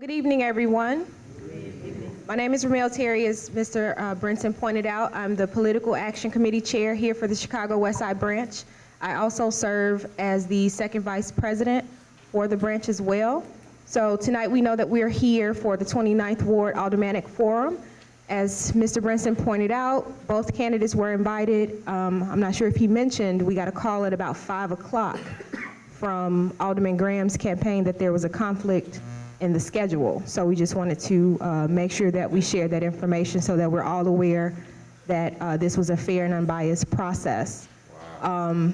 Good evening, everyone. My name is Ramel Terry. As Mr. Brinson pointed out, I'm the Political Action Committee Chair here for the Chicago Westside branch. I also serve as the second vice president for the branch as well. So tonight we know that we're here for the 29th Ward Aldermanic Forum. As Mr. Brinson pointed out, both candidates were invited. I'm not sure if he mentioned, we got a call at about 5 o'clock from Alderman Graham's campaign that there was a conflict in the schedule. So we just wanted to make sure that we share that information so that we're all aware that this was a fair and unbiased process. Wow.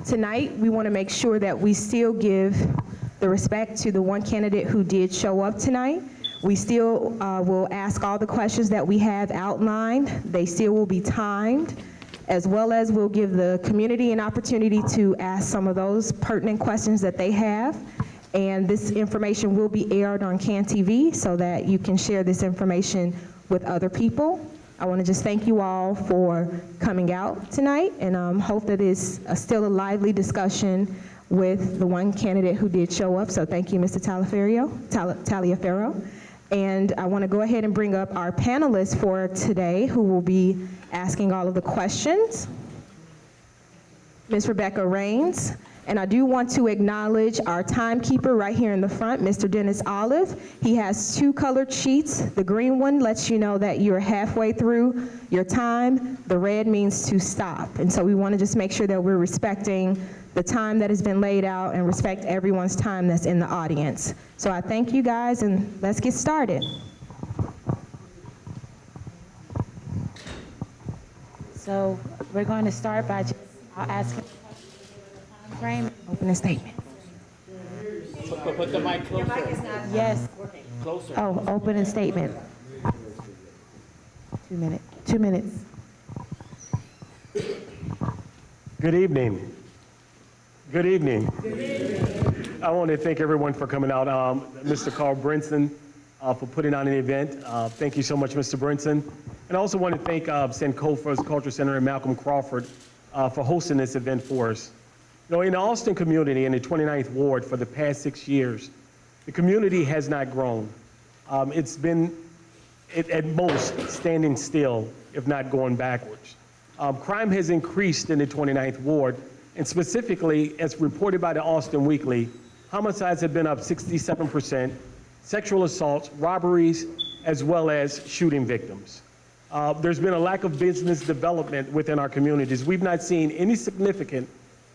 Tonight, we want to make sure that we still give the respect to the one candidate who did show up tonight. We still will ask all the questions that we have outlined. They still will be timed, as well as we'll give the community an opportunity to ask some of those pertinent questions that they have. And this information will be aired on CAN TV so that you can share this information with other people. I want to just thank you all for coming out tonight, and hope that it's still a lively discussion with the one candidate who did show up. So thank you, Mr. Taliaferro. And I want to go ahead and bring up our panelists for today who will be asking all of the questions. Ms. Rebecca Raines. And I do want to acknowledge our timekeeper right here in the front, Mr. Dennis Olive. He has two colored sheets. The green one lets you know that you're halfway through your time. The red means to stop. And so we want to just make sure that we're respecting the time that has been laid out and respect everyone's time that's in the audience. So I thank you guys, and let's get started. So we're going to start by just asking frame. Opening statement. Put the mic closer. Your mic is not yes. Closer. Oh, opening statement. 2 minutes. 2 minutes. Good evening. Good evening. Good evening. I want to thank everyone for coming out. Mr. Carl Brinson for putting on an event. Thank you so much, Mr. Brinson. And I also want to thank Sankofa's Culture Center and Malcolm Crawford for hosting this event for us. You know, in the Austin community in the 29th Ward for the past 6 years, the community has not grown. It's been, at most, standing still, if not going backwards. Crime has increased in the 29th Ward, and specifically, as reported by the Austin Weekly, homicides have been up 67%, sexual assaults, robberies, as well as shooting victims. There's been a lack of business development within our communities. We've not seen any significant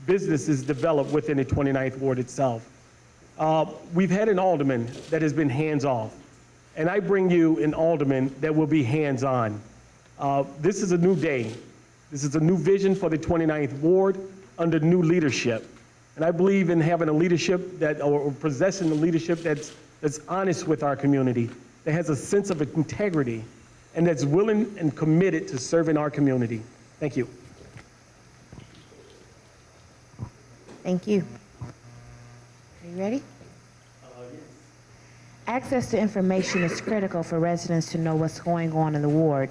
businesses develop within the 29th Ward itself. We've had an alderman that has been hands-off, and I bring you an alderman that will be hands-on. This is a new day. This is a new vision for the 29th Ward under new leadership. And I believe in having a leadership that, or possessing a leadership that's honest with our community, that has a sense of integrity, and that's willing and committed to serving our community. Thank you. Thank you. Are you ready? Yes. Access to information is critical for residents to know what's going on in the ward.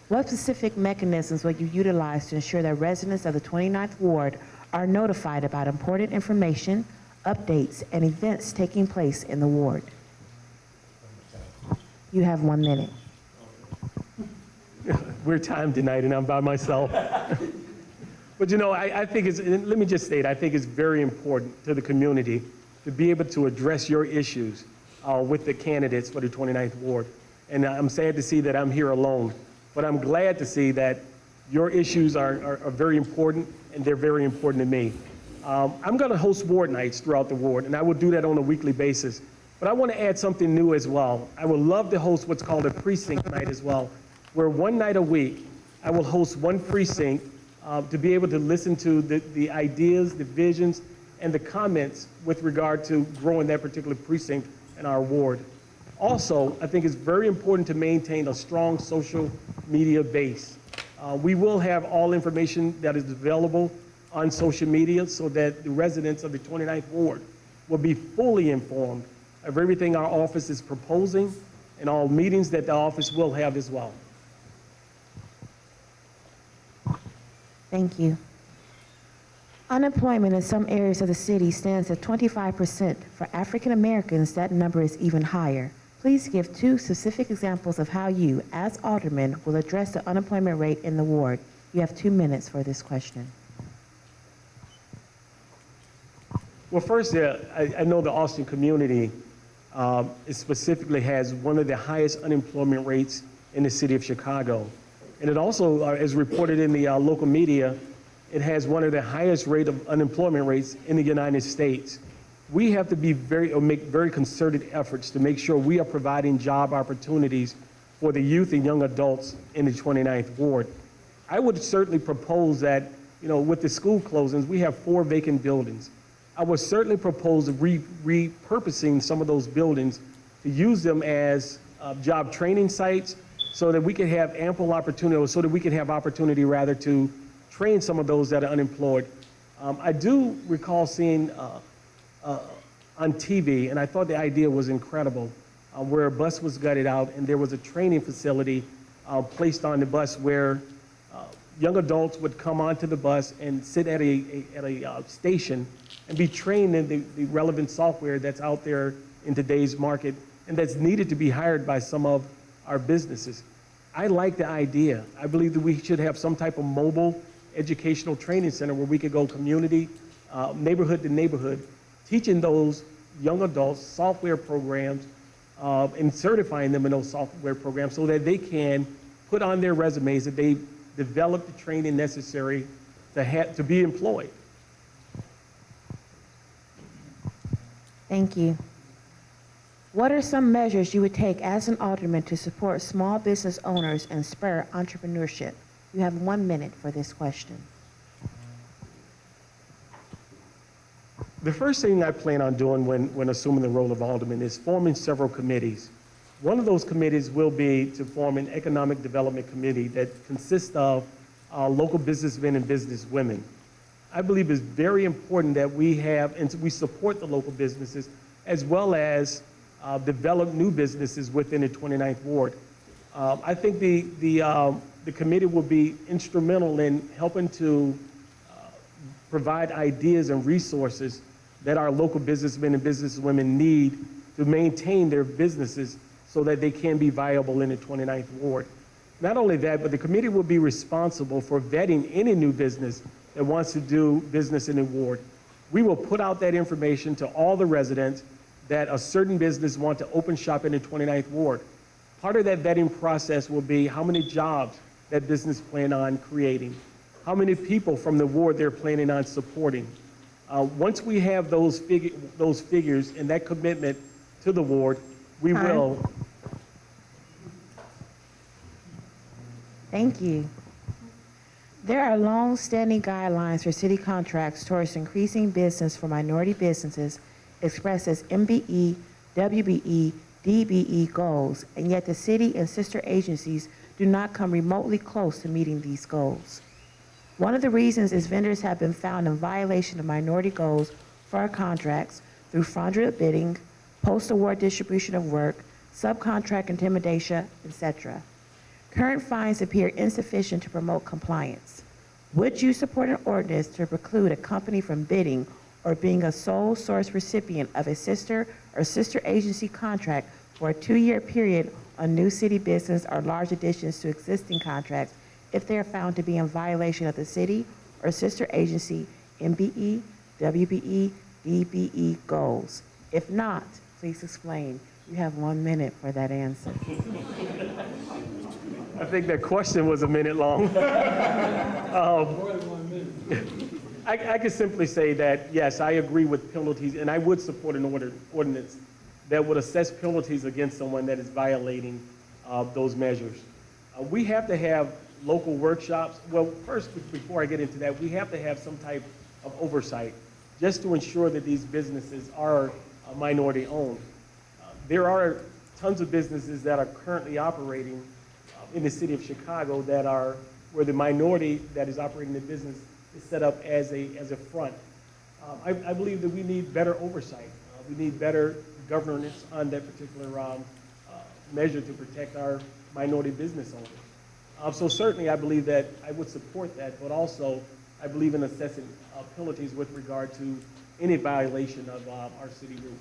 What specific mechanisms will you utilize to ensure that residents of the 29th Ward are notified about important information, updates, and events taking place in the ward? You have 1 minute. We're timed tonight, and I'm by myself. But you know, I think it's, let me just state, I think it's very important to the community to be able to address your issues with the candidates for the 29th Ward. And I'm sad to see that I'm here alone, but I'm glad to see that your issues are very important, and they're very important to me. I'm gonna host ward nights throughout the ward, and I will do that on a weekly basis. But I wanna add something new as well. I would love to host what's called a precinct night as well, where one night a week, I will host one precinct to be able to listen to the ideas, the visions, and the comments with regard to growing that particular precinct in our ward. Also, I think it's very important to maintain a strong social media base. We will have all information that is available on social media so that the residents of the 29th Ward will be fully informed of everything our office is proposing and all meetings that the office will have as well. Thank you. Unemployment in some areas of the city stands at 25%. For African Americans, that number is even higher. Please give 2 specific examples of how you, as alderman, will address the unemployment rate in the ward. You have 2 minutes for this question. Well, first, I know the Austin community it specifically has one of the highest unemployment rates in the city of Chicago. And it also, as reported in the local media, it has one of the highest rate of unemployment rates in the United States. We have to be make very concerted efforts to make sure we are providing job opportunities for the youth and young adults in the 29th Ward. I would certainly propose that, with the school closings, we have 4 vacant buildings. I would certainly propose repurposing some of those buildings to use them as job training sites so that we could have ample opportunity, or so that we could have opportunity rather to train some of those that are unemployed. I do recall seeing on TV, and I thought the idea was incredible, where a bus was gutted out and there was a training facility placed on the bus where young adults would come onto the bus and sit at a station and be trained in the relevant software that's out there in today's market and that's needed to be hired by some of our businesses. I like the idea. I believe that we should have some type of mobile educational training center where we could go community, neighborhood to neighborhood, teaching those young adults software programs and certifying them in those software programs so that they can put on their resumes that they developed the training necessary to be employed. Thank you. What are some measures you would take as an alderman to support small business owners and spur entrepreneurship? You have 1 minute for this question. The first thing I plan on doing when assuming the role of alderman is forming several committees. One of those committees will be to form an economic development committee that consists of local businessmen and businesswomen. I believe it's very important that we have, and we support the local businesses as well as develop new businesses within the 29th Ward. I think the committee will be instrumental in helping to provide ideas and resources that our local businessmen and businesswomen need to maintain their businesses so that they can be viable in the 29th Ward. Not only that, but the committee will be responsible for vetting any new business that wants to do business in the ward. We will put out that information to all the residents that a certain business want to open shop in the 29th Ward. Part of that vetting process will be how many jobs that business plan on creating, how many people from the ward they're planning on supporting. Once we have those figures and that commitment to the ward, we will. Thank you. There are long-standing guidelines for city contracts towards increasing business for minority businesses expressed as MBE, WBE, DBE goals, and yet the city and sister agencies do not come remotely close to meeting these goals. One of the reasons is vendors have been found in violation of minority goals for our contracts through fraudulent bidding, post-award distribution of work, subcontract intimidation, etc. Current fines appear insufficient to promote compliance. Would you support an ordinance to preclude a company from bidding or being a sole source recipient of a sister or sister agency contract for a 2-year period on new city business or large additions to existing contracts if they are found to be in violation of the city or sister agency MBE, WBE, DBE goals? If not, please explain. You have 1 minute for that answer. I think that question was a minute long. I could simply say that, yes, I agree with penalties, and I would support an ordinance that would assess penalties against someone that is violating those measures. We have to have local workshops. Well, first, before I get into that, we have to have some type of oversight just to ensure that these businesses are minority owned. There are tons of businesses that are currently operating in the city of Chicago that are where the minority that is operating the business is set up as a front. I believe that we need better oversight. We need better governance on that particular measure to protect our minority business owners. So certainly I believe that I would support that, but also I believe in assessing penalties with regard to any violation of our city rules.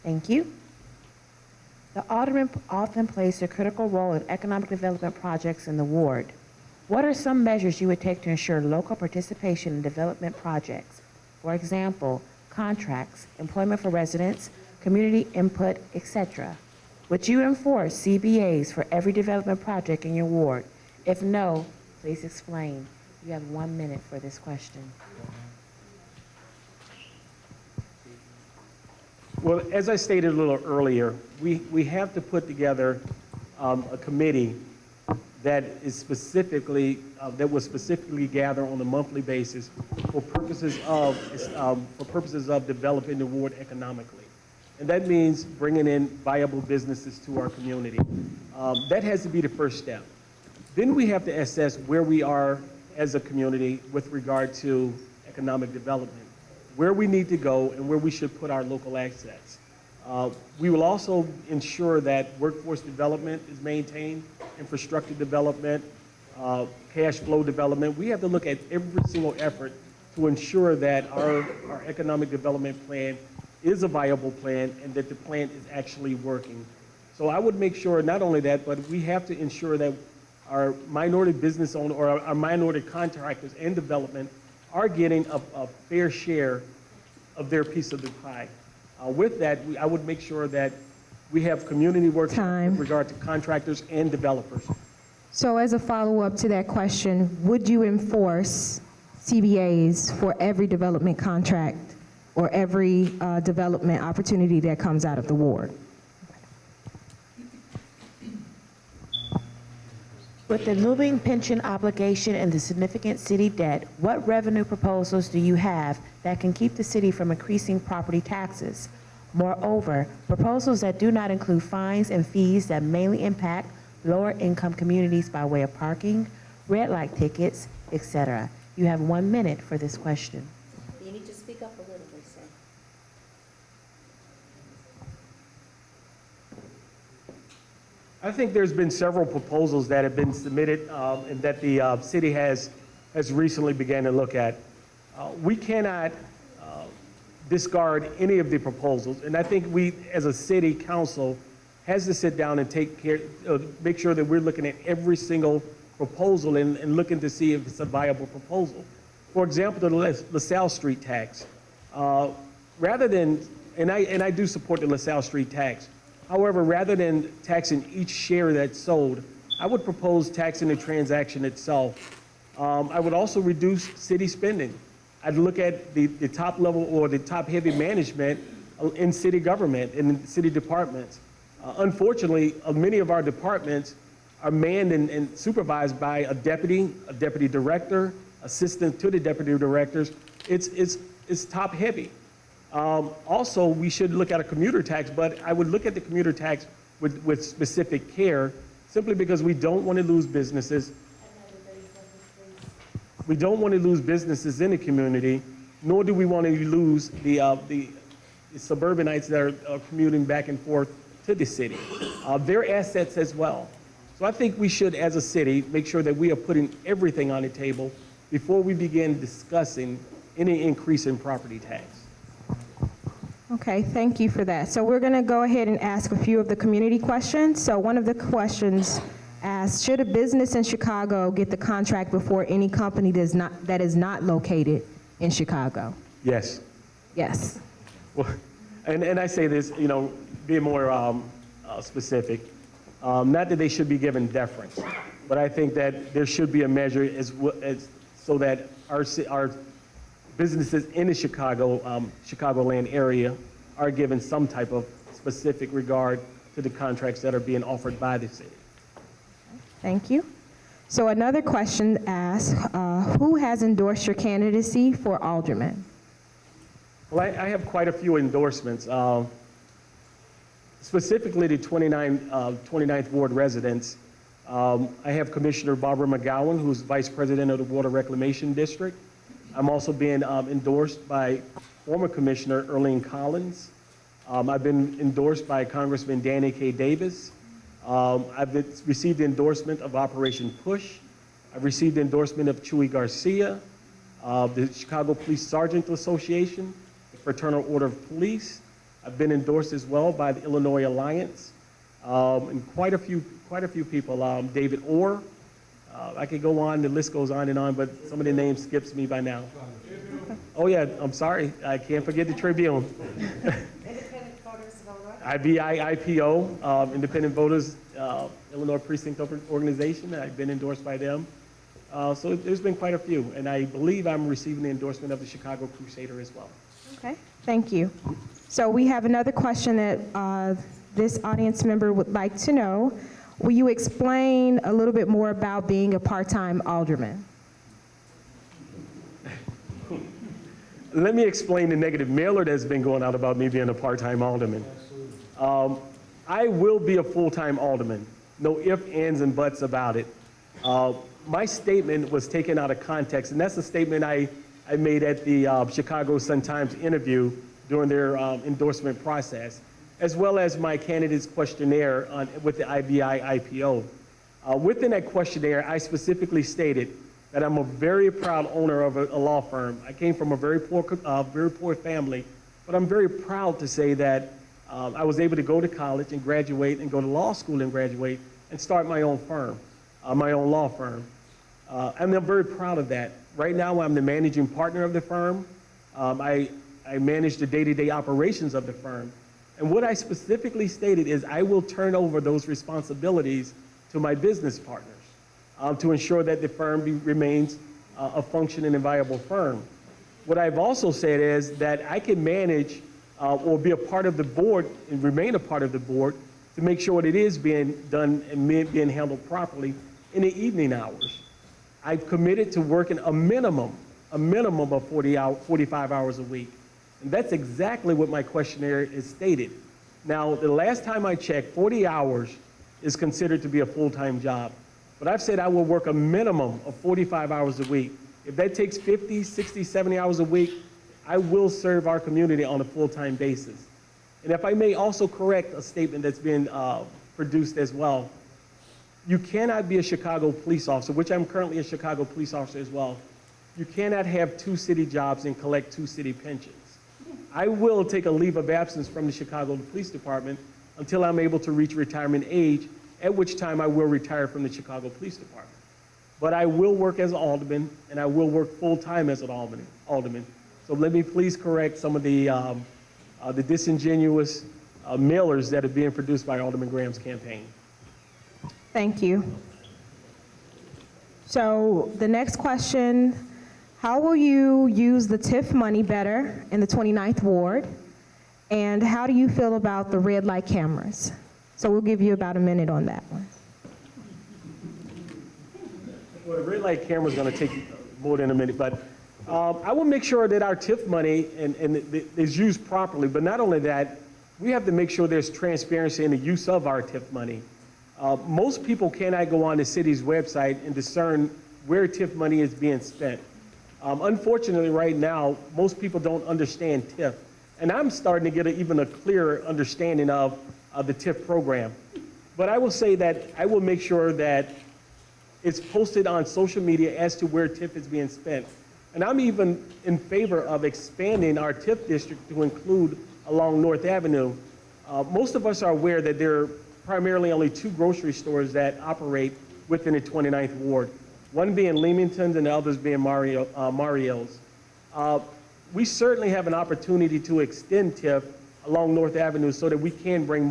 Thank you. The alderman often plays a critical role in economic development projects in the ward. What are some measures you would take to ensure local participation in development projects? For example, contracts, employment for residents, community input, etc. Would you enforce CBAs for every development project in your ward? If no, please explain. You have 1 minute for this question. Well, as I stated a little earlier, we have to put together a committee that is specifically, that will specifically gather on a monthly basis for purposes of developing the ward economically. And that means bringing in viable businesses to our community. That has to be the first step. Then we have to assess where we are as a community with regard to economic development, where we need to go and where we should put our local assets. We will also ensure that workforce development is maintained, infrastructure development, cash flow development. We have to look at every single effort to ensure that our economic development plan is a viable plan and that the plan is actually working. So I would make sure not only that, but we have to ensure that our minority business owners or our minority contractors and development are getting a fair share of their piece of the pie. With that, I would make sure that we have community work with regard to contractors and developers. So as a follow-up to that question, would you enforce CBAs for every development contract or every development opportunity that comes out of the ward? With the looming pension obligation and the significant city debt, what revenue proposals do you have that can keep the city from increasing property taxes? Moreover, proposals that do not include fines and fees that mainly impact lower income communities by way of parking, red light tickets, etc. You have 1 minute for this question. You need to speak up a little, they say. I think there's been several proposals that have been submitted and that the city has recently began to look at. We cannot discard any of the proposals, and I think we, as a city council, has to sit down and take care, make sure that we're looking at every single proposal and looking to see if it's a viable proposal. For example, the LaSalle Street tax. Rather than, and I do support the LaSalle Street tax. However, rather than taxing each share that's sold, I would propose taxing the transaction itself. I would also reduce city spending. I'd look at the top level or the top heavy management in city government and in city departments. Unfortunately, many of our departments are manned and supervised by a deputy director, assistant to the deputy directors. It's top heavy. Also, we should look at a commuter tax, but I would look at the commuter tax with specific care, simply because we don't want to lose businesses. We don't want to lose businesses in the community, nor do we want to lose the suburbanites that are commuting back and forth to the city. Their assets as well. So I think we should, as a city, make sure that we are putting everything on the table before we begin discussing any increase in property tax. Okay, thank you for that. So we're going to go ahead and ask a few of the community questions. So one of the questions asks, should a business in Chicago get the contract before any company that is not located in Chicago? Yes. Yes. Well, and I say this, you know, being more specific, not that they should be given deference, but I think that there should be a measure as so that our businesses in the Chicagoland area are given some type of specific regard to the contracts that are being offered by the city. Thank you. So another question asks, who has endorsed your candidacy for alderman? Well, I have quite a few endorsements. Specifically the 29th Ward residents. I have Commissioner Barbara McGowan, who's Vice President of the Water Reclamation District. I'm also being endorsed by former Commissioner Earlene Collins. I've been endorsed by Congressman Danny K. Davis. I've received the endorsement of Operation Push. I've received the endorsement of Chuy Garcia, the Chicago Police Sergeant Association, the Fraternal Order of Police. I've been endorsed as well by the Illinois Alliance, and quite a few people. David Orr. I could go on, the list goes on and on, but some of the names skips me by now. Oh yeah, I'm sorry, I can't forget the Tribune. Independent Voters Vote. IBI-IPO, Independent Voters, Illinois Precinct Organization. I've been endorsed by them. So there's been quite a few, and I believe I'm receiving the endorsement of the Chicago Crusader as well. Okay, thank you. So we have another question that this audience member would like to know. Will you explain a little bit more about being a part-time alderman? Let me explain the negative mailer that's been going out about me being a part-time alderman. I will be a full-time alderman. No ifs, ands, and buts about it. My statement was taken out of context, and that's the statement I made at the Chicago Sun-Times interview during their endorsement process, as well as my candidate's questionnaire with the IBI-IPO. Within that questionnaire, I specifically stated that I'm a very proud owner of a law firm. I came from a very poor family, but I'm very proud to say that I was able to go to college and graduate and go to law school and graduate and start my own firm, my own law firm. And I'm very proud of that. Right now, I'm the managing partner of the firm. I manage the day-to-day operations of the firm. And what I specifically stated is I will turn over those responsibilities to my business partners to ensure that the firm remains a functioning and viable firm. What I've also said is that I can manage or be a part of the board and remain a part of the board to make sure that it is being done and being handled properly in the evening hours. I've committed to working a minimum of 45 hours a week. And that's exactly what my questionnaire is stated. Now, the last time I checked, 40 hours is considered to be a full-time job. But I've said I will work a minimum of 45 hours a week. If that takes 50, 60, 70 hours a week, I will serve our community on a full-time basis. And if I may also correct a statement that's been produced as well, you cannot be a Chicago police officer, which I'm currently a Chicago police officer as well. You cannot have 2 city jobs and collect 2 city pensions. I will take a leave of absence from the Chicago Police Department until I'm able to reach retirement age, at which time I will retire from the Chicago Police Department. But I will work as an alderman, and I will work full-time as an alderman. So let me please correct some of the disingenuous mailers that are being produced by Alderman Graham's campaign. Thank you. So the next question, how will you use the TIF money better in the 29th Ward? And how do you feel about the red light cameras? So we'll give you about a minute on that one. Well, the red light camera is going to take more than a minute, but I will make sure that our TIF money is used properly. But not only that, we have to make sure there's transparency in the use of our TIF money. Most people cannot go on the city's website and discern where TIF money is being spent. Unfortunately, right now, most people don't understand TIF. And I'm starting to get even a clearer understanding of the TIF program. But I will say that I will make sure that it's posted on social media as to where TIF is being spent. And I'm even in favor of expanding our TIF district to include along North Avenue. Most of us are aware that there are primarily only 2 grocery stores that operate within the 29th Ward, one being Leamington's and the others being Mario's. We certainly have an opportunity to extend TIF along North Avenue so that we can bring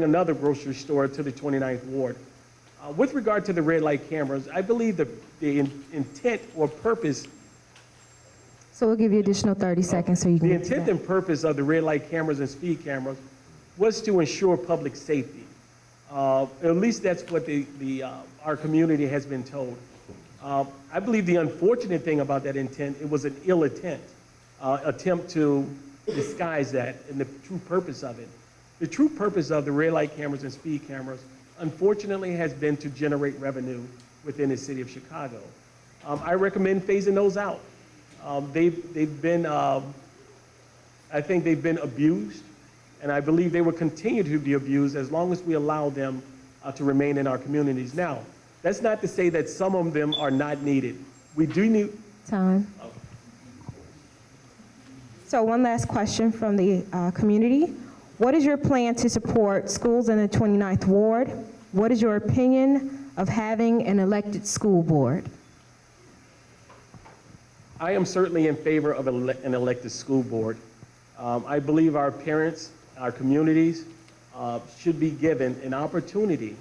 another grocery store to the 29th Ward. With regard to the red light cameras, I believe the intent or purpose. So we'll give you additional 30 seconds so you can The get to intent that. and purpose of the red light cameras and speed cameras was to ensure public safety. At least that's what our community has been told. I believe the unfortunate thing about that intent, it was an ill attempt to disguise that and the true purpose of it. The true purpose of the red light cameras and speed cameras, unfortunately, has been to generate revenue within the city of Chicago. I recommend phasing those out. They've been, I think they've been abused, and I believe they will continue to be abused as long as we allow them to remain in our communities. Now, That's not to say that some of them are not needed. We do need, Time. So one last question from the community. What is your plan to support schools in the 29th Ward? What is your opinion of having an elected school board? I am certainly in favor of an elected school board. I believe our parents, our communities, should be given an opportunity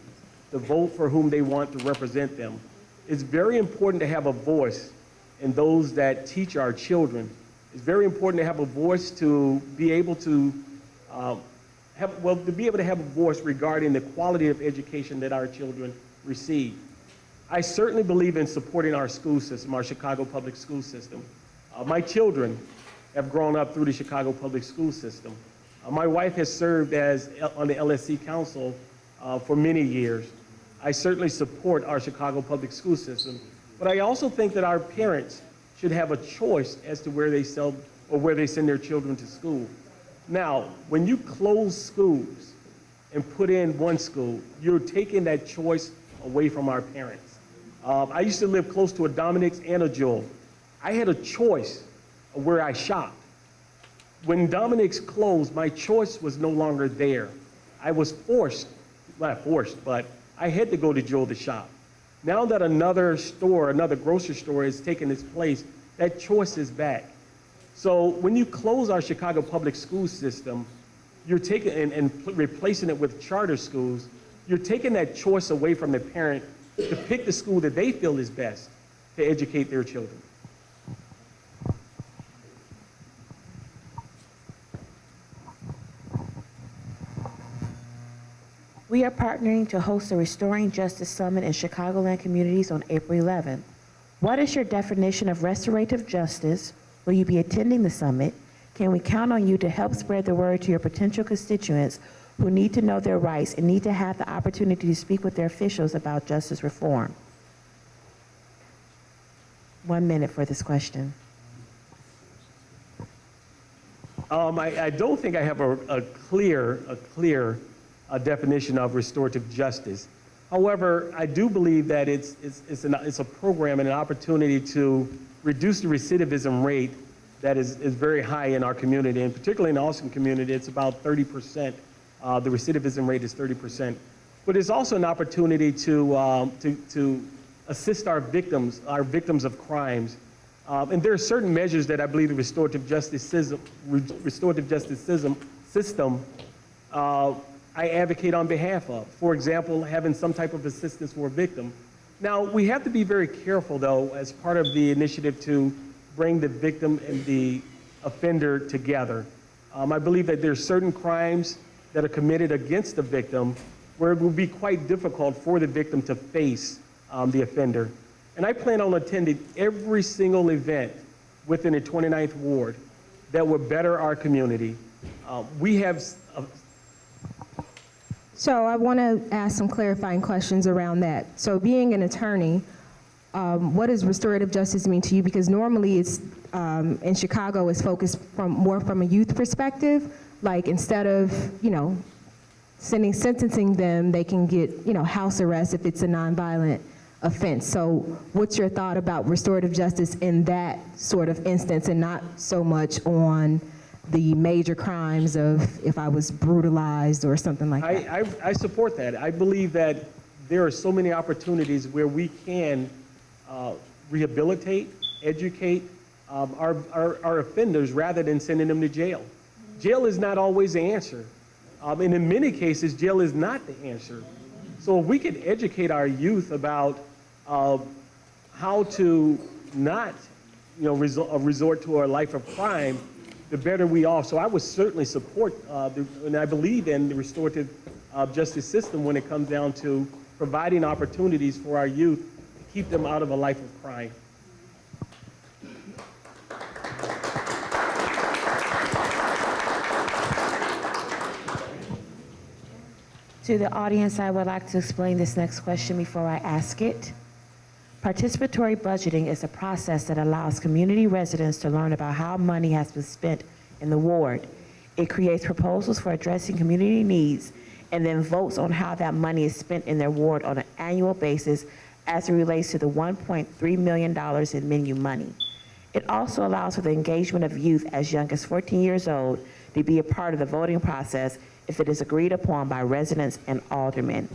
to vote for whom they want to represent them. It's very important to have a voice in those that teach our children. It's very important to have a voice to be able to have a voice regarding the quality of education that our children receive. I certainly believe in supporting our school system, our Chicago public school system. My children have grown up through the Chicago public school system. My wife has served on the LSC Council for many years. I certainly support our Chicago public school system, but I also think that our parents should have a choice as to where they send their children to school. Now, when you close schools and put in one school, you're taking that choice away from our parents. I used to live close to a Dominic's and a Jewel. I had a choice of where I shopped. When Dominic's closed, my choice was no longer there. I was not forced, but I had to go to Jewel to shop. Now that another grocery store has taken its place, that choice is back. So when you close our Chicago public school system, you're taking and replacing it with charter schools, you're taking that choice away from the parent to pick the school that they feel is best to educate their children. We are partnering to host a Restoring Justice Summit in Chicagoland communities on April 11th. What is your definition of restorative justice? Will you be attending the summit? Can we count on you to help spread the word to your potential constituents who need to know their rights and need to have the opportunity to speak with their officials about justice reform? 1 minute for this question. I don't think I have a clear definition of restorative justice. However, I do believe that it's a program and an opportunity to reduce the recidivism rate that is very high in our community, and particularly in the Austin community, it's about 30%. The recidivism rate is 30%. But it's also an opportunity to assist our victims of crimes. And there are certain measures that I believe the restorative justice system I advocate on behalf of. For example, having some type of assistance for a victim. Now, we have to be very careful, though, as part of the initiative to bring the victim and the offender together. I believe that there are certain crimes that are committed against the victim where it will be quite difficult for the victim to face the offender. And I plan on attending every single event within the 29th Ward that will better our community. So I want to ask some clarifying questions around that. So being an attorney, what does restorative justice mean to you? Because normally it's, in Chicago, it's focused more from a youth perspective. Like instead of, sentencing them, they can get, house arrest if it's a nonviolent offense. So what's your thought about restorative justice in that sort of instance and not so much on the major crimes of if I was brutalized or something like that? I support that. I believe that there are so many opportunities where we can rehabilitate, educate our offenders rather than sending them to jail. Jail is not always the answer. And in many cases, jail is not the answer. So if we can educate our youth about how to not resort to a life of crime, the better we are. So I would certainly support, and I believe in the restorative justice system when it comes down to providing opportunities for our youth to keep them out of a life of crime. To the audience, I would like to explain this next question before I ask it. Participatory budgeting is a process that allows community residents to learn about how money has been spent in the ward. It creates proposals for addressing community needs and then votes on how that money is spent in their ward on an annual basis as it relates to the $1.3 million in menu money. It also allows for the engagement of youth as young as 14 years old to be a part of the voting process if it is agreed upon by residents and aldermen.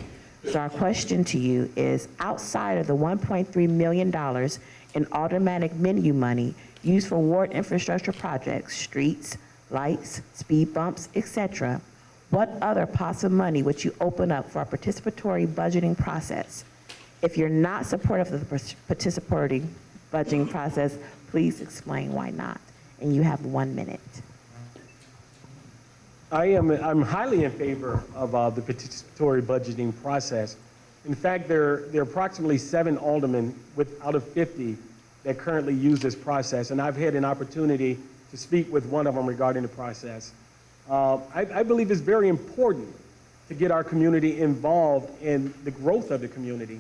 So our question to you is, outside of the $1.3 million in Aldermanic menu money used for ward infrastructure projects, streets, lights, speed bumps, etc., what other possible money would you open up for a participatory budgeting process? If you're not supportive of the participatory budgeting process, please explain why not. And you have 1 minute. I'm highly in favor of the participatory budgeting process. In fact, there are approximately 7 aldermen out of 50 that currently use this process, and I've had an opportunity to speak with one of them regarding the process. I believe it's very important to get our community involved in the growth of the community.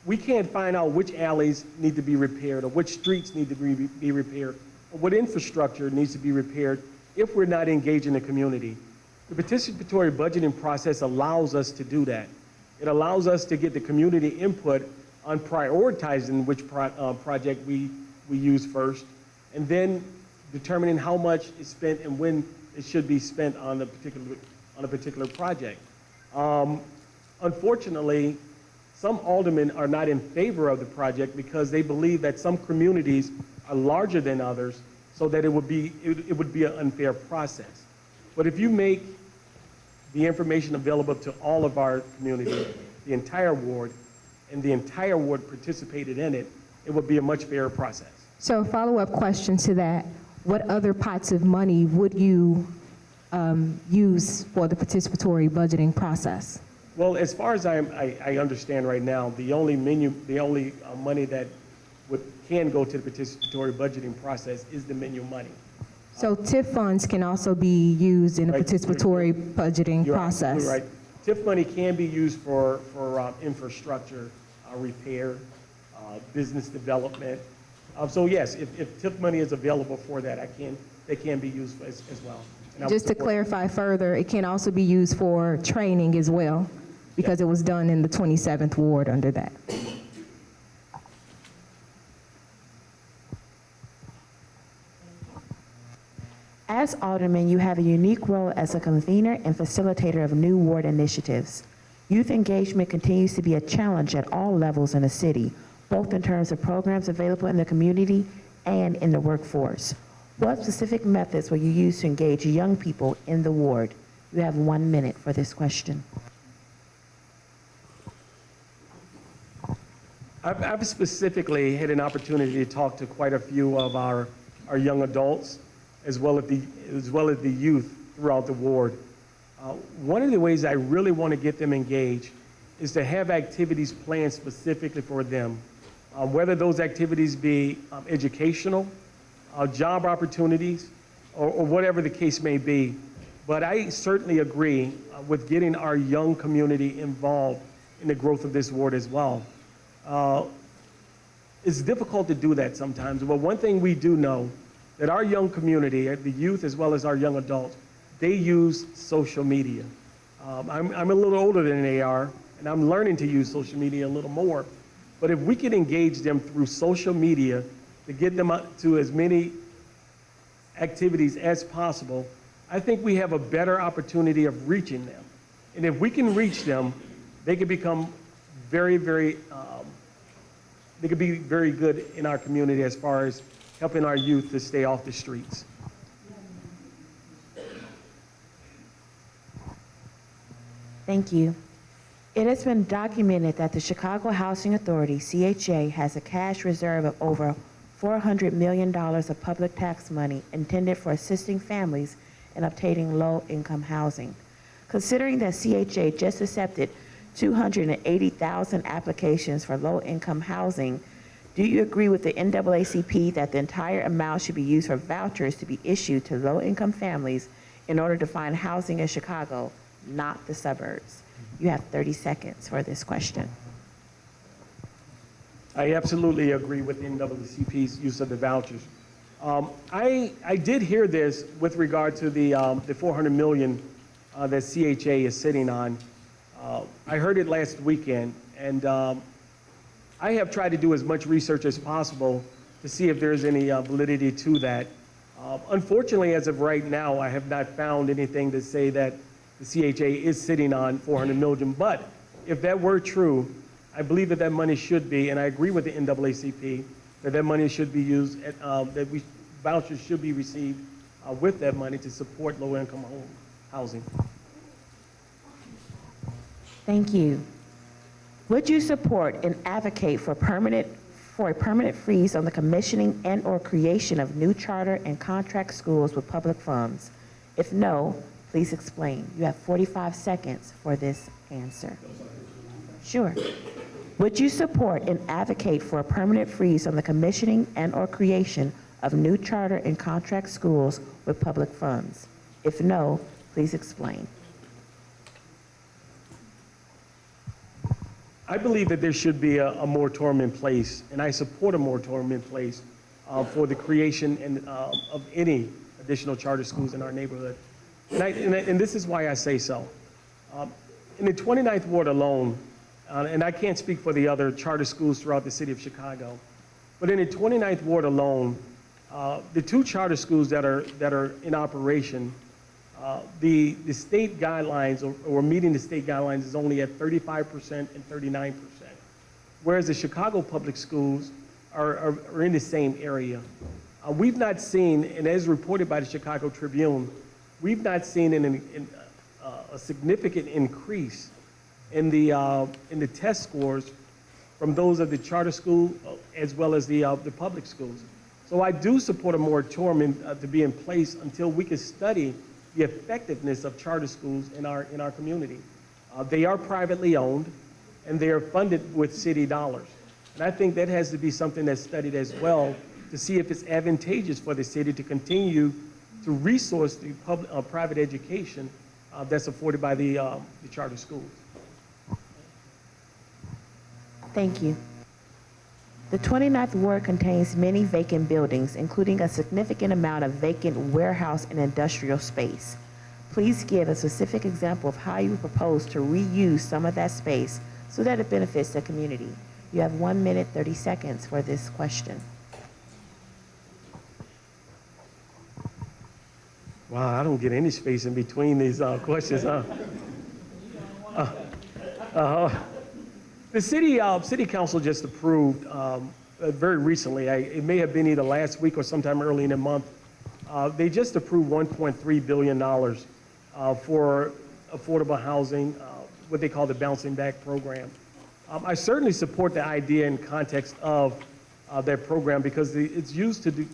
We can't find out which alleys need to be repaired or which streets need to be repaired or what infrastructure needs to be repaired if we're not engaging the community. The participatory budgeting process allows us to do that. It allows us to get the community input on prioritizing which project we use first, and then determining how much is spent and when it should be spent on a particular project. Unfortunately, some aldermen are not in favor of the project because they believe that some communities are larger than others, so that it would be an unfair process. But if you make the information available to all of our community, the entire ward, and the entire ward participated in it, it would be a much fairer process. So a follow-up question to that, what other pots of money would you use for the participatory budgeting process? Well, as far as I understand right now, the only money that can go to the participatory budgeting process is the menu money. So TIF funds can also be used in the Right. participatory budgeting You're process? absolutely right. TIF money can be used for infrastructure, repair, business development. So yes, if TIF money is available for that, they can be used as well. And I would Just to support that. clarify further, it can also be used for training as well, because it was done in the 27th ward under that. As alderman, you have a unique role as a convener and facilitator of new ward initiatives. Youth engagement continues to be a challenge at all levels in the city, both in terms of programs available in the community and in the workforce. What specific methods will you use to engage young people in the ward? You have 1 minute for this question. I've specifically had an opportunity to talk to quite a few of our young adults, as well as the youth throughout the ward. One of the ways I really want to get them engaged is to have activities planned specifically for them, whether those activities be educational, job opportunities, or whatever the case may be. But I certainly agree with getting our young community involved in the growth of this ward as well. It's difficult to do that sometimes, but one thing we do know, that our young community, the youth as well as our young adults, they use social media. I'm a little older than they are, and I'm learning to use social media a little more. But if we can engage them through social media to get them up to as many activities as possible, I think we have a better opportunity of reaching them. And if we can reach them, they can become very, very, they could be very good in our community as far as helping our youth to stay off the streets. Thank you. It has been documented that the Chicago Housing Authority, CHA, has a cash reserve of over $400 million of public tax money intended for assisting families in obtaining low-income housing. Considering that CHA just accepted 280,000 applications for low-income housing, do you agree with the NAACP that the entire amount should be used for vouchers to be issued to low-income families in order to find housing in Chicago, not the suburbs? You have 30 seconds for this question. I absolutely agree with NAACP's use of the vouchers. I did hear this with regard to the $400 million that CHA is sitting on. I heard it last weekend, And I have tried to do as much research as possible to see if there's any validity to that. Unfortunately, as of right now, I have not found anything to say that the CHA is sitting on 400 million. But if that were true, I believe that that money should be, and I agree with the NAACP, that that money should be used, vouchers should be received with that money to support low-income home housing. Thank you. Would you support and advocate for a permanent freeze on the commissioning and/or creation of new charter and contract schools with public funds? If no, please explain. You have 45 seconds for this answer. Sure. Would you support and advocate for a permanent freeze on the commissioning and/or creation of new charter and contract schools with public funds? If no, please explain. I believe that there should be a moratorium in place, and I support a moratorium in place for the creation of any additional charter schools in our neighborhood. And this is why I say so. In the 29th Ward alone, and I can't speak for the other charter schools throughout the city of Chicago, but in the 29th Ward alone, the two charter schools that are in operation, the state guidelines, or meeting the state guidelines, is only at 35% and 39%, whereas the Chicago public schools are in the same area. We've not seen, and as reported by the Chicago Tribune, we've not seen a significant increase in the test scores from those of the charter school as well as the public schools. So I do support a moratorium to be in place until we can study the effectiveness of charter schools in our community. They are privately owned, and they are funded with city dollars. And I think that has to be something that's studied as well to see if it's advantageous for the city to continue to resource the private education that's afforded by the charter schools. Thank you. The 29th Ward contains many vacant buildings, including a significant amount of vacant warehouse and industrial space. Please give a specific example of how you propose to reuse some of that space so that it benefits the community. You have 1 minute, 30 seconds for this question. Wow, I don't get any space in between these questions, huh? The city council just approved very recently, it may have been either last week or sometime early in the month, they just approved $1.3 billion for affordable housing, what they call the Bouncing Back program. I certainly support the idea and context of that program because it's used to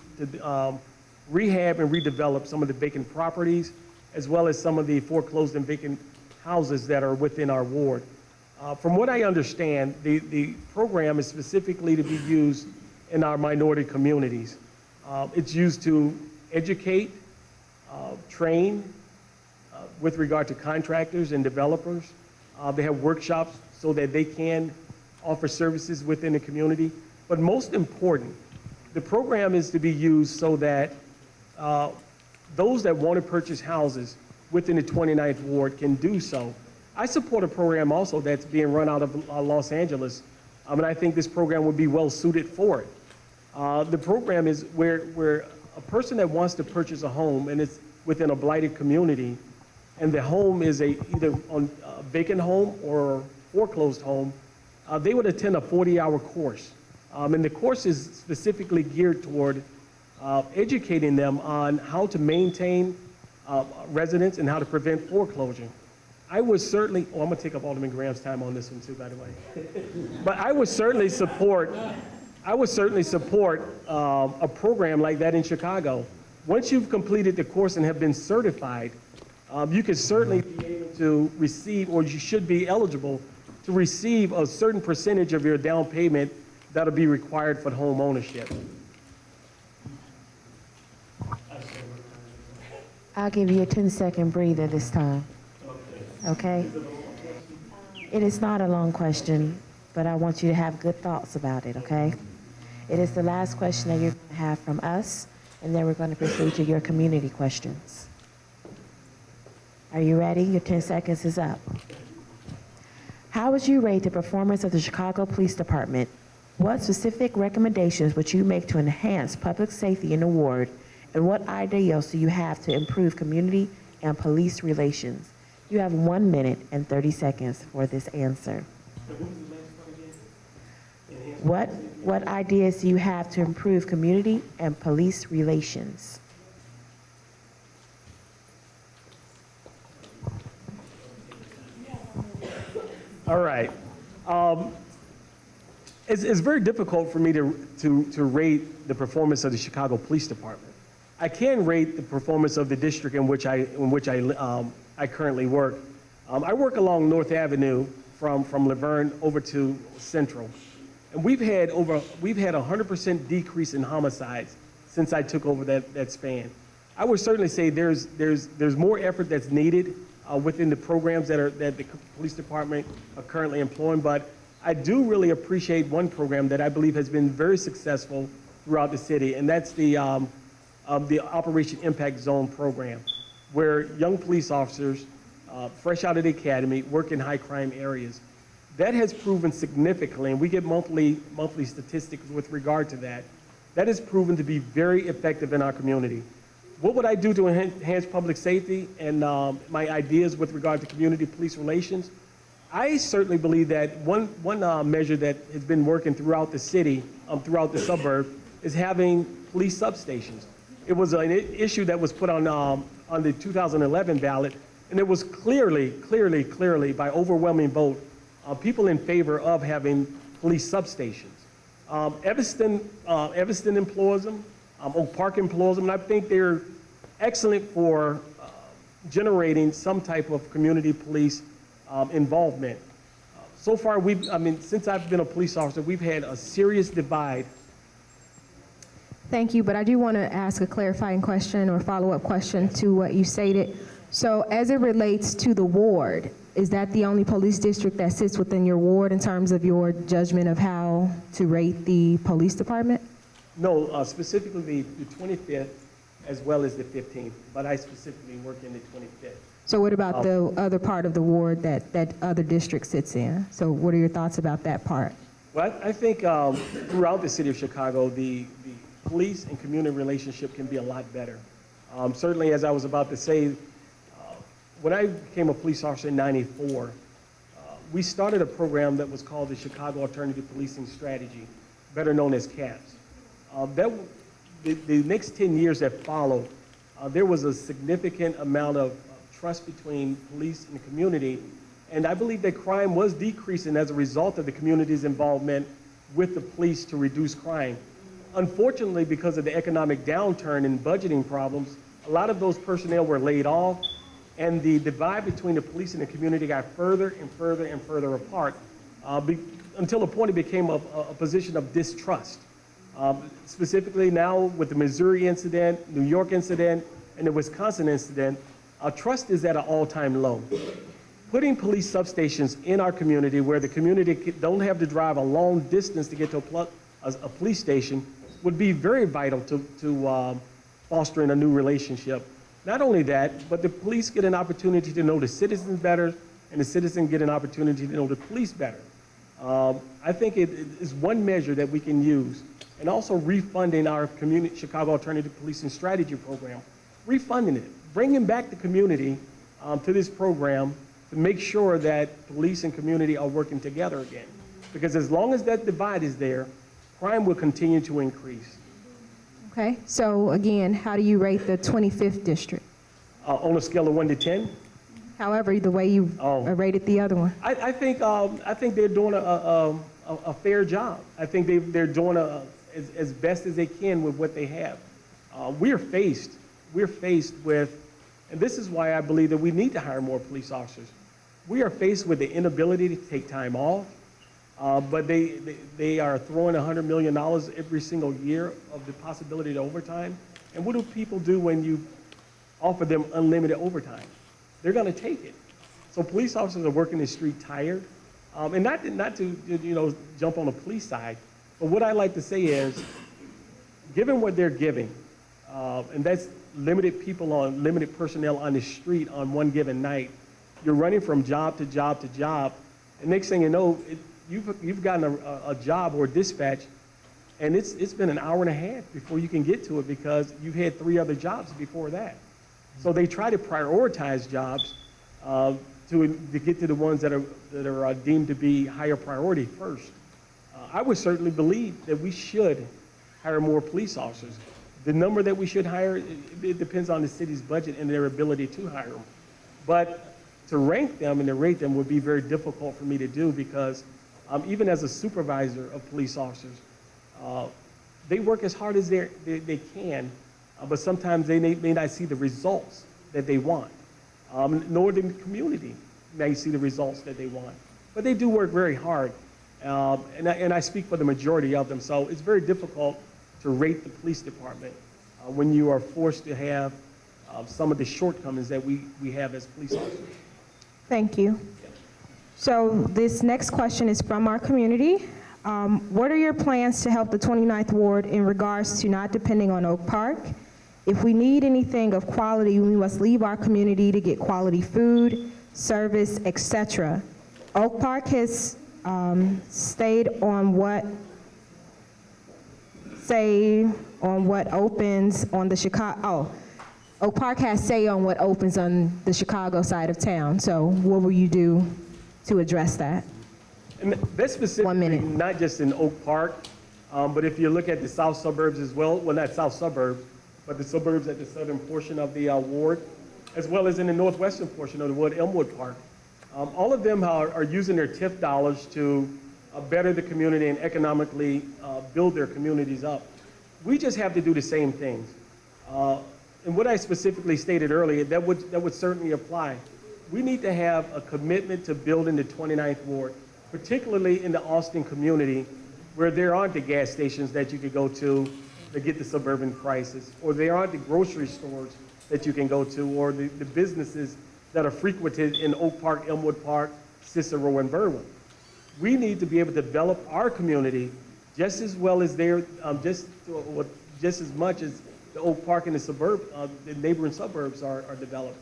rehab and redevelop some of the vacant properties, as well as some of the foreclosed and vacant houses that are within our ward. From what I understand, the program is specifically to be used in our minority communities. It's used to educate, train with regard to contractors and developers. They have workshops so that they can offer services within the community. But most important, the program is to be used so that those that want to purchase houses within the 29th Ward can do so. I support a program also that's being run out of Los Angeles, and I think this program would be well suited for it. The program is where a person that wants to purchase a home and it's within a blighted community, and the home is either a vacant home or foreclosed home, they would attend a 40-hour course. And the course is specifically geared toward educating them on how to maintain residents and how to prevent foreclosure. I would certainly, I'm gonna take up Alderman Graham's time on this one too, by the way. But I would certainly support a program like that in Chicago. Once you've completed the course and have been certified, you can certainly be able to receive, or you should be eligible to receive a certain percentage of your down payment that'll be required for home ownership. I'll give you a 10-second breather this time. Okay? It is not a long question, but I want you to have good thoughts about it, okay? It is the last question that you're going to have from us, and then we're going to proceed to your community questions. Are you ready? Your 10 seconds is up. How would you rate the performance of the Chicago Police Department? What specific recommendations would you make to enhance public safety in the ward? And what ideals do you have to improve community and police relations? You have 1 minute and 30 seconds for this answer. What ideas do you have to improve community and police relations? All right. It's very difficult for me to rate the performance of the Chicago Police Department. I can rate the performance of the district in which I currently work. I work along North Avenue from Laverne over to Central, and we've had 100% decrease in homicides since I took over that span. I would certainly say there's more effort that's needed within the programs that the police department are currently employing, but I do really appreciate one program that I believe has been very successful throughout the city, and that's the Operation Impact Zone program, where young police officers, fresh out of the academy, work in high crime areas. That has proven significantly, and we get monthly statistics with regard to that. That has proven to be very effective in our community. What would I do to enhance public safety and my ideas with regard to community police relations? I certainly believe that one measure that has been working throughout the city, throughout the suburb, is having police substations. It was an issue that was put on the 2011 ballot, and it was clearly by overwhelming vote, people in favor of having police substations. Evanston employs them, Oak Park employs them, and I think they're excellent for generating some type of community police involvement. So far, since I've been a police officer, we've had a serious divide. Thank you, but I do want to ask a clarifying question or follow-up question to what you stated. So as it relates to the ward, is that the only police district that sits within your ward in terms of your judgment of how to rate the police department? No, specifically the 25th as well as the 15th, but I specifically work in the 25th. So what about the other part of the ward that other district sits in? So what are your thoughts about that part? Well, I think throughout the city of Chicago, the police and community relationship can be a lot better. Certainly, as I was about to say, when I became a police officer in '94, we started a program that was called the Chicago Alternative Policing Strategy, better known as CAPS. The next 10 years that followed, there was a significant amount of trust between police and the community, and I believe that crime was decreasing as a result of the community's involvement with the police to reduce crime. Unfortunately, because of the economic downturn and budgeting problems, a lot of those personnel were laid off, and the divide between the police and the community got further and further and further apart until the point it became a position of distrust. Specifically now with the Missouri incident, New York incident, and the Wisconsin incident, trust is at an all-time low. Putting police substations in our community where the community don't have to drive a long distance to get to a police station would be very vital to fostering a new relationship. Not only that, but the police get an opportunity to know the citizens better, and the citizens get an opportunity to know the police better. I think it is one measure that we can use. And also refunding our Chicago Alternative Policing Strategy program, refunding it, bringing back the community to this program to make sure that police and community are working together again. Because as long as that divide is there, crime will continue to increase. Okay, so again, how do you rate the 25th district? On a scale of 1 to 10? However, the way you rated the other one. I think they're doing a fair job. I think they're doing as best as they can with what they have. We're faced with, and this is why I believe that we need to hire more police officers. We are faced with the inability to take time off, but they are throwing $100 million every single year of the possibility to overtime. And what do people do when you offer them unlimited overtime? They're going to take it. So police officers are working the street tired, and not to jump on the police side, but what I like to say is, given what they're giving, and that's limited personnel on the street on one given night, you're running from job to job to job, And next thing you know, you've gotten a job or dispatch, and it's been an hour and a half before you can get to it because you've had 3 other jobs before that. So they try to prioritize jobs to get to the ones that are deemed to be higher priority first. I would certainly believe that we should hire more police officers. The number that we should hire, it depends on the city's budget and their ability to hire them. But to rank them and to rate them would be very difficult for me to do because even as a supervisor of police officers, they work as hard as they can, but sometimes they may not see the results that they want, nor the community may see the results that they want. But they do work very hard, and I speak for the majority of them, so it's very difficult to rate the police department when you are forced to have some of the shortcomings that we have as police officers. Thank you. So this next question is from our community. What are your plans to help the 29th Ward in regards to not depending on Oak Park? If we need anything of quality, we must leave our community to get quality food, service, etc. Oak Park has stayed on what opens on the Chicago. Oak Park has say on what opens on the Chicago side of town. So what will you do to address that? And that's specifically 1 minute. not just in Oak Park, but if you look at the south suburbs as well, well, not south suburbs, but the suburbs at the southern portion of the ward, as well as in the northwestern portion of the ward, Elmwood Park. All of them are using their TIF dollars to better the community and economically build their communities up. We just have to do the same things. And what I specifically stated earlier, that would certainly apply. We need to have a commitment to building the 29th Ward, particularly in the Austin community, where there aren't the gas stations that you could go to get the suburban prices, or there aren't the grocery stores that you can go to, or the businesses that are frequented in Oak Park, Elmwood Park, Cicero, and Berwyn. We need to be able to develop our community just as well as just as much as the Oak Park and the neighboring suburbs are developed.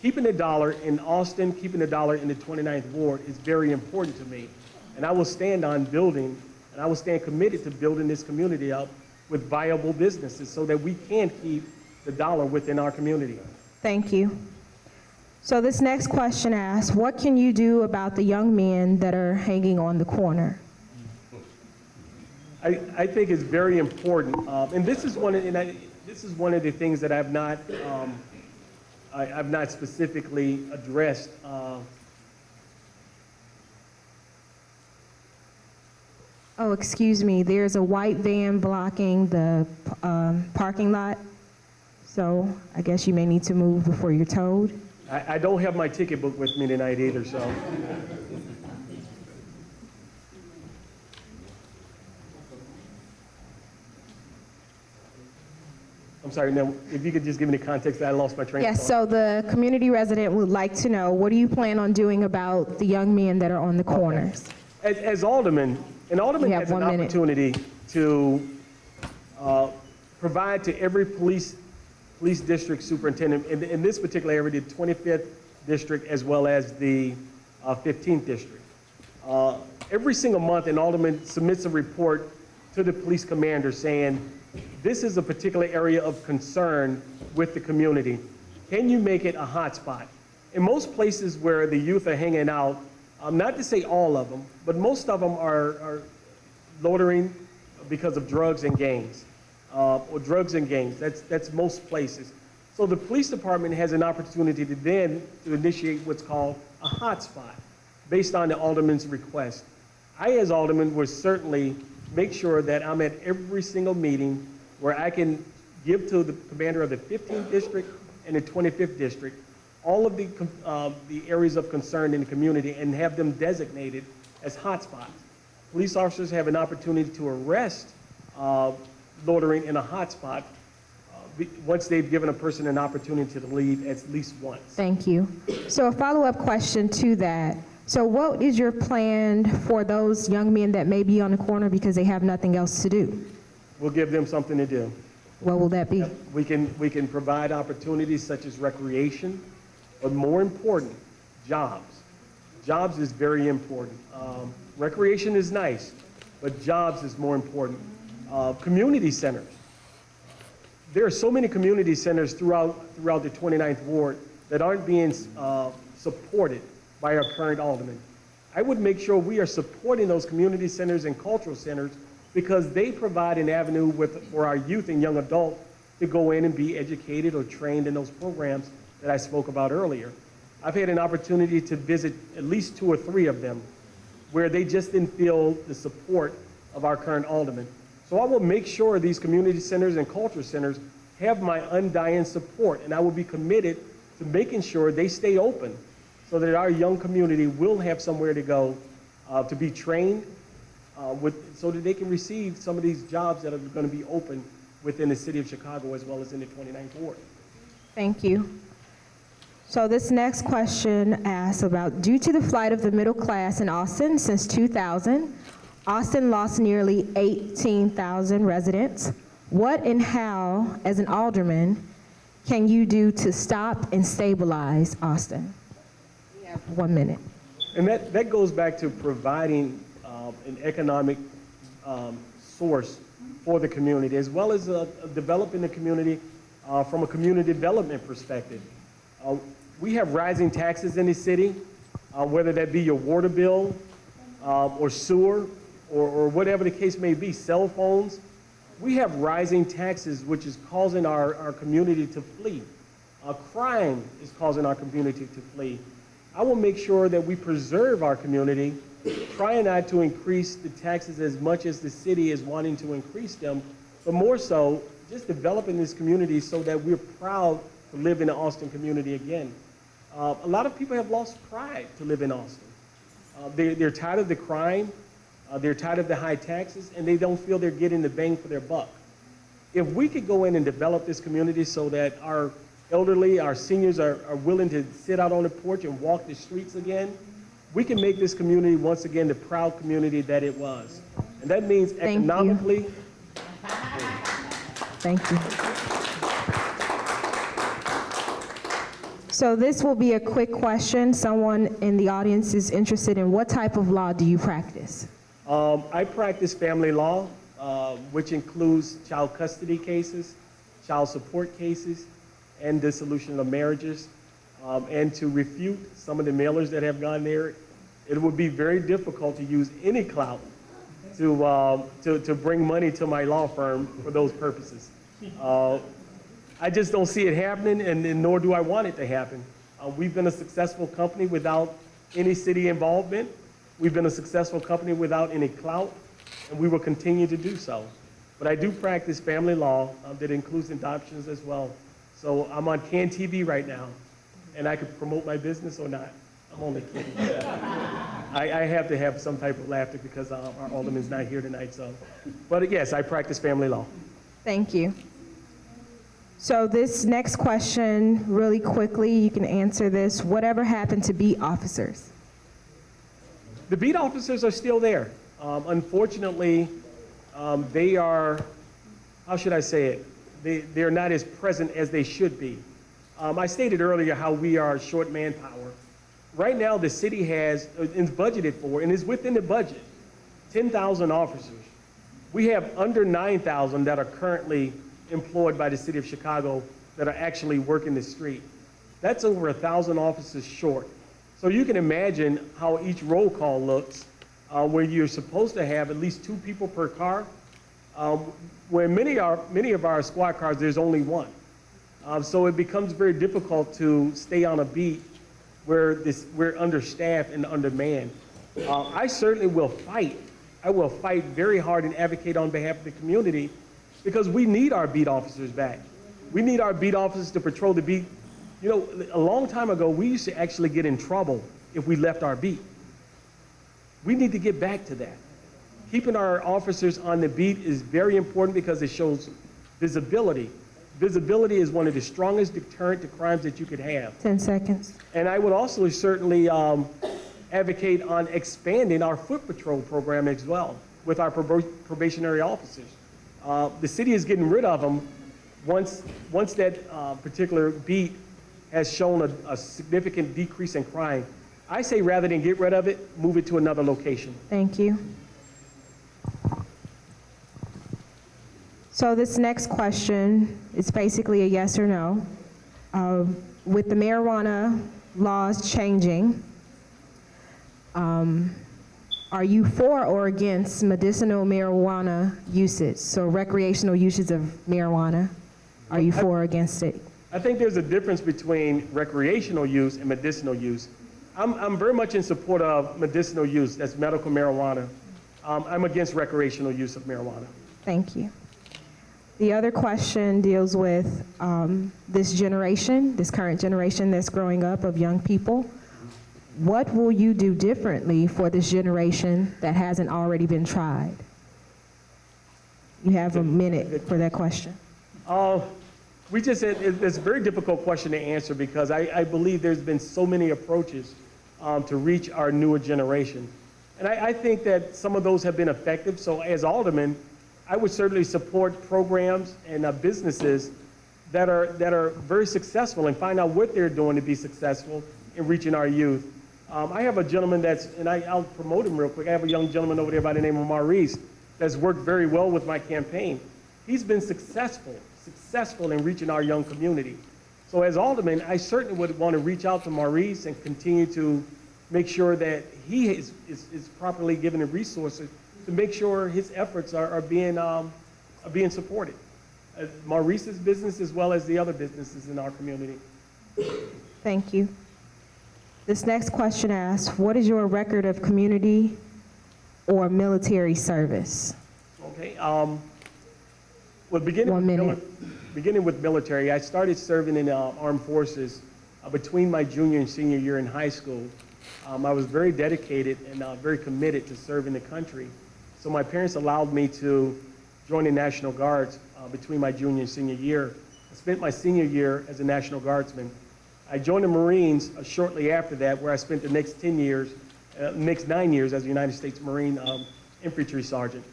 Keeping the dollar in Austin, keeping the dollar in the 29th Ward is very important to me. And I will stand on building, and I will stand committed to building this community up with viable businesses so that we can keep the dollar within our community. Thank you. So this next question asks, what can you do about the young men that are hanging on the corner? I think it's very important, and this is one of the things that I've not specifically addressed. Oh, excuse me, there's a white van blocking the parking lot, so I guess you may need to move before you're towed. I don't have my ticket book with me tonight either, so. I'm sorry, now, if you could just give me the context, I lost my train of thought. Yes, so the community resident would like to know, what do you plan on doing about the young men that are on the corners? As Alderman, and Alderman You have has an 1 minute. opportunity to provide to every police district superintendent, in this particular area, the 25th district as well as the 15th district. Every single month, an alderman submits a report to the police commander saying, this is a particular area of concern with the community. Can you make it a hotspot? In most places where the youth are hanging out, not to say all of them, but most of them are loitering because of drugs and gangs, or drugs and gangs. That's most places. So the police department has an opportunity to initiate what's called a hotspot based on the alderman's request. I, as alderman, would certainly make sure that I'm at every single meeting where I can give to the commander of the 15th district and the 25th district all of the areas of concern in the community and have them designated as hotspots. Police officers have an opportunity to arrest loitering in a hotspot once they've given a person an opportunity to leave at least once. Thank you. So a follow-up question to that. So what is your plan for those young men that may be on the corner because they have nothing else to do? We'll give them something to do. What will that be? We can provide opportunities such as recreation, but more important, jobs. jobs is very important. Recreation is nice, but jobs is more important. Community centers. There are so many community centers throughout the 29th Ward that aren't being supported by our current alderman. I would make sure we are supporting those community centers and cultural centers because they provide an avenue for our youth and young adults to go in and be educated or trained in those programs that I spoke about earlier. I've had an opportunity to visit at least 2 or 3 of them where they just didn't feel the support of our current alderman. So I will make sure these community centers and culture centers have my undying support, and I will be committed to making sure they stay open so that our young community will have somewhere to go to be trained so that they can receive some of these jobs that are going to be open within the city of Chicago as well as in the 29th Ward. Thank you. So this next question asks about, due to the flight of the middle class in Austin since 2000, Austin lost nearly 18,000 residents. What and how, as an alderman, can you do to stop and stabilize Austin? We have 1 minute. And that goes back to providing an economic source for the community, as well as developing the community from a community development perspective. We have rising taxes in the city, whether that be your water bill or sewer or whatever the case may be, cell phones. We have rising taxes, which is causing our community to flee. Crime is causing our community to flee. I will make sure that we preserve our community, trying not to increase the taxes as much as the city is wanting to increase them, but more so just developing this community so that we're proud to live in the Austin community again. A lot of people have lost pride to live in Austin. They're tired of the crime, they're tired of the high taxes, and they don't feel they're getting the bang for their buck. If we could go in and develop this community so that our elderly, our seniors are willing to sit out on the porch and walk the streets again, we can make this community once again the proud community that it was. And that means economically. Thank you. So this will be a quick question. Someone in the audience is interested in what type of law do you practice? I practice family law, which includes child custody cases, child support cases, and dissolution of marriages. And to refute some of the mailers that have gone there, it would be very difficult to use any clout to bring money to my law firm for those purposes. I just don't see it happening, and nor do I want it to happen. We've been a successful company without any city involvement. We've been a successful company without any clout, and we will continue to do so. But I do practice family law that includes adoptions as well. So I'm on CAN TV right now, and I could promote my business or not. I'm only kidding. I have to have some type of laughter because our alderman's not here tonight. So, but yes, I practice family law. Thank you. So this next question, really quickly, you can answer this. Whatever happened to beat officers? The beat officers are still there. Unfortunately, they are, how should I say it? They're not as present as they should be. I stated earlier how we are short manpower. Right now, the city has, is budgeted for, and is within the budget, 10,000 officers. We have under 9,000 that are currently employed by the city of Chicago that are actually working the street. That's over 1,000 officers short. So you can imagine how each roll call looks, where you're supposed to have at least 2 people per car, where many of our squad cars, there's only 1. So it becomes very difficult to stay on a beat where we're understaffed and undermanned. I certainly will fight. I will fight very hard and advocate on behalf of the community because we need our beat officers back. We need our beat officers to patrol the beat. You know, a long time ago, we used to actually get in trouble if we left our beat. We need to get back to that. Keeping our officers on the beat is very important because it shows visibility. Visibility is one of the strongest deterrent to crimes that you could have. 10 seconds. And I would also certainly advocate on expanding our foot patrol program as well with our probationary officers. The city is getting rid of them once that particular beat has shown a significant decrease in crime. I say rather than get rid of it, move it to another location. Thank you. So this next question is basically a yes or no. With the marijuana laws changing, are you for or against medicinal marijuana usage? So recreational usage of marijuana, are you for or against it? I think there's a difference between recreational use and medicinal use. I'm very much in support of medicinal use, that's medical marijuana. I'm against recreational use of marijuana. Thank you. The other question deals with this generation, this current generation that's growing up of young people. What will you do differently for this generation that hasn't already been tried? You have a minute for that question. It's a very difficult question to answer because I believe there's been so many approaches to reach our newer generation. And I think that some of those have been effective. So as alderman, I would certainly support programs and businesses that are very successful and find out what they're doing to be successful in reaching our youth. I have a gentleman I'll promote him real quick. I have a young gentleman over there by the name of Maurice that's worked very well with my campaign. He's been successful in reaching our young community. So as alderman, I certainly would want to reach out to Maurice and continue to make sure that he is properly given the resources to make sure his efforts are being supported. Maurice's business as well as the other businesses in our community. Thank you. This next question asks, what is your record of community or military service? Okay. Well, beginning 1 minute. Beginning with military, I started serving in the armed forces between my junior and senior year in high school. I was very dedicated and very committed to serving the country. So my parents allowed me to join the National Guards between my junior and senior year. I spent my senior year as a National Guardsman. I joined the Marines shortly after that, where I spent the next 9 years as a United States Marine infantry sergeant.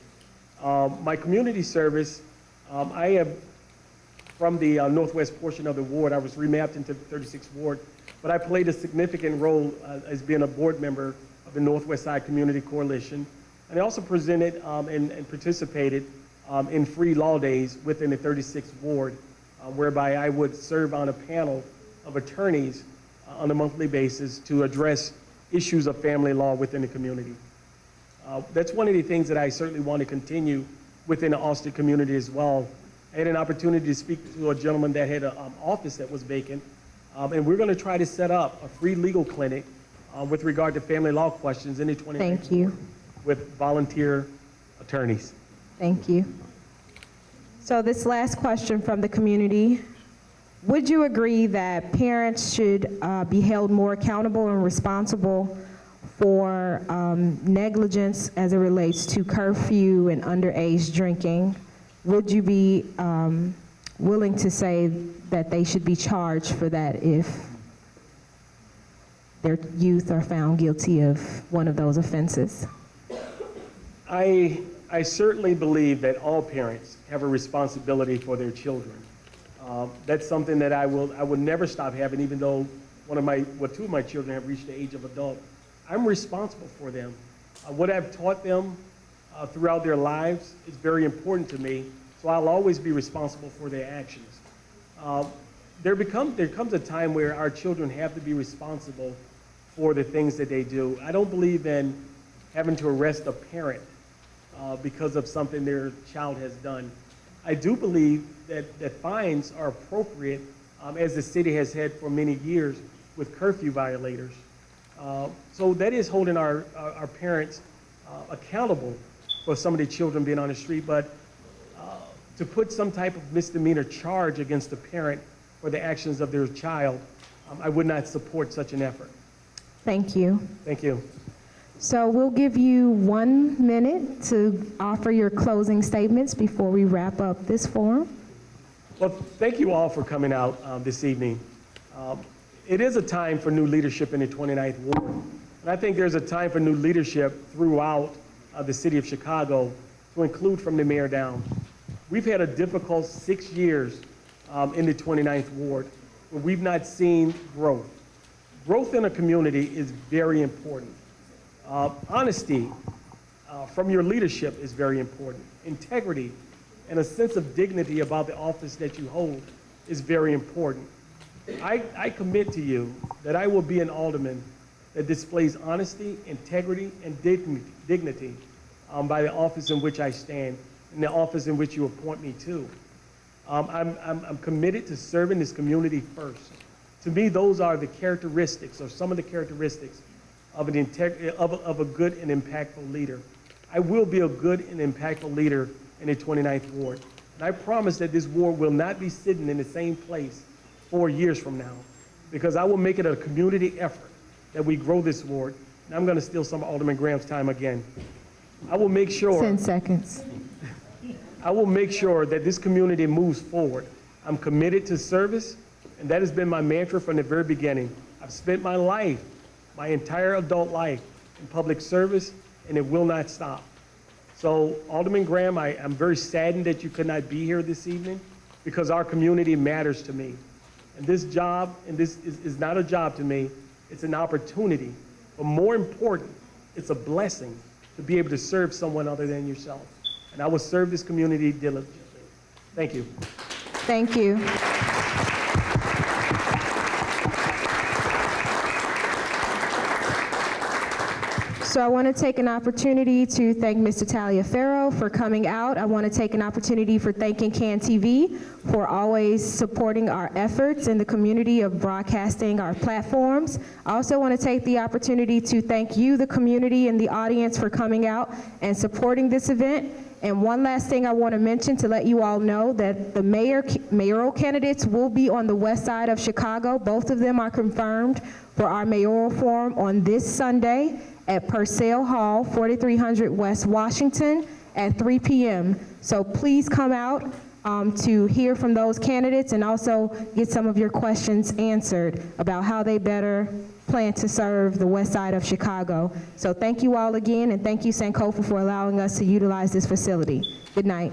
My community service, I have, from the northwest portion of the ward, I was remapped into the 36th ward, but I played a significant role as being a board member of the Westside Community Coalition. And I also presented and participated in free law days within the 36th ward, whereby I would serve on a panel of attorneys on a monthly basis to address issues of family law within the community. That's one of the things that I certainly want to continue within the Austin community as well. I had an opportunity to speak to a gentleman that had an office that was vacant, and we're going to try to set up a free legal clinic with regard to family law questions in the 2019 Thank you. with volunteer attorneys. Thank you. So this last question from the community, would you agree that parents should be held more accountable and responsible for negligence as it relates to curfew and underage drinking? Would you be willing to say that they should be charged for that if their youth are found guilty of one of those offenses? I certainly believe that all parents have a responsibility for their children. That's something that I will never stop having, even though two of my children have reached the age of adult. I'm responsible for them. What I've taught them throughout their lives is very important to me, so I'll always be responsible for their actions. There comes a time where our children have to be responsible for the things that they do. I don't believe in having to arrest a parent because of something their child has done. I do believe that fines are appropriate, as the city has had for many years with curfew violators. So that is holding our parents accountable for some of the children being on the street, but to put some type of misdemeanor charge against a parent for the actions of their child, I would not support such an effort. Thank you. Thank you. So we'll give you 1 minute to offer your closing statements before we wrap up this forum. Well, thank you all for coming out this evening. It is a time for new leadership in the 29th Ward. And I think there's a time for new leadership throughout the city of Chicago, to include from the mayor down. We've had a difficult 6 years in the 29th Ward, where we've not seen growth. Growth in a community is very important. Honesty from your leadership is very important. Integrity and a sense of dignity about the office that you hold is very important. I commit to you that I will be an alderman that displays honesty, integrity, and dignity by the office in which I stand and the office in which you appoint me to. I'm committed to serving this community first. To me, those are the characteristics, or some of the characteristics of a good and impactful leader. I will be a good and impactful leader in the 29th Ward. And I promise that this ward will not be sitting in the same place 4 years from now, because I will make it a community effort that we grow this ward. And I'm going to steal some of Alderman Graham's time again. I will make sure 10 seconds. I will make sure that this community moves forward. I'm committed to service, and that has been my mantra from the very beginning. I've spent my life, my entire adult life, in public service, and it will not stop. So, Alderman Graham, I'm very saddened that you could not be here this evening, because our community matters to me. And this job, and this is not a job to me, it's an opportunity. But more important, it's a blessing to be able to serve someone other than yourself. And I will serve this community diligently. Thank you. Thank you. So I want to take an opportunity to thank Mr. Taliaferro for coming out. I want to take an opportunity for thanking CAN TV for always supporting our efforts in the community of broadcasting our platforms. I also want to take the opportunity to thank you, the community and the audience, for coming out and supporting this event. And one last thing I want to mention to let you all know that the mayoral candidates will be on the west side of Chicago. Both of them are confirmed for our mayoral forum on this Sunday at Purcell Hall, 4300 West Washington at 3 p.m. So please come out to hear from those candidates and also get some of your questions answered about how they better plan to serve the west side of Chicago. So thank you all again, and thank you, Sankofa, for allowing us to utilize this facility. Good night.